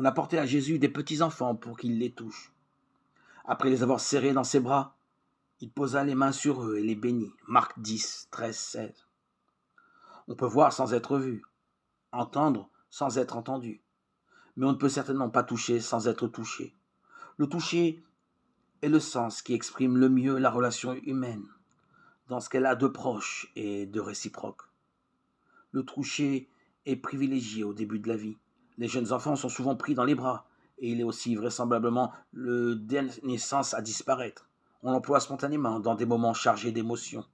On apportait à Jésus des petits enfants pour qu'il les touche. Après les avoir serrés dans ses bras, il posa les mains sur eux et les bénit. Marc 10, 13, 16. On peut voir sans être vu, entendre sans être entendu, mais on ne peut certainement pas toucher sans être touché. Le toucher est le sens qui exprime le mieux la relation humaine, dans ce qu'elle a de proche et de réciproque. Le toucher est privilégié au début de la vie. Les jeunes enfants sont souvent pris dans les bras, et il est aussi vraisemblablement le dernier sens à disparaître. On l'emploie spontanément dans des moments chargés d'émotions.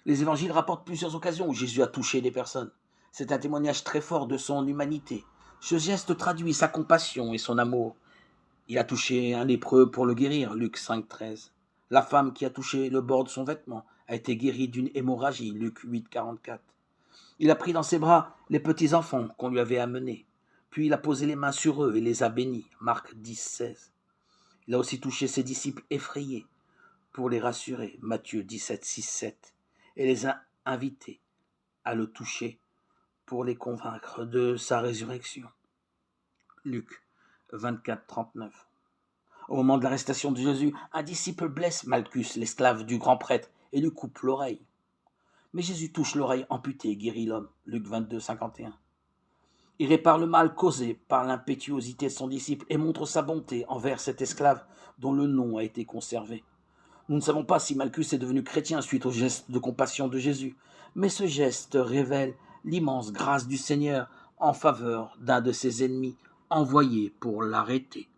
Les évangiles rapportent plusieurs occasions où Jésus a touché des personnes. C'est un témoignage très fort de son humanité. Ce geste traduit sa compassion et son amour. Il a touché un lépreux pour le guérir, Luc 5, 13. La femme qui a touché le bord de son vêtement a été guérie d'une hémorragie, Luc 8, 44. Il a pris dans ses bras les petits enfants qu'on lui avait amenés. Puis il a posé les mains sur eux et les a bénis, Marc 10, 16. Il a aussi touché ses disciples effrayés pour les rassurer, Matthieu 17, 6, 7. Et les a invités à le toucher pour les convaincre de sa résurrection, Luc 24, 39. Au moment de l'arrestation de Jésus, un disciple blesse Malchus, l'esclave du grand prêtre, et lui coupe l'oreille. Mais Jésus touche l'oreille amputée et guérit l'homme, Luc 22, 51. Il répare le mal causé par l'impétuosité de son disciple et montre sa bonté envers cet esclave dont le nom a été conservé. Nous ne savons pas si Malchus est devenu chrétien suite au geste de compassion de Jésus, mais ce geste révèle l'immense grâce du Seigneur en faveur d'un de ses ennemis envoyé pour l'arrêter.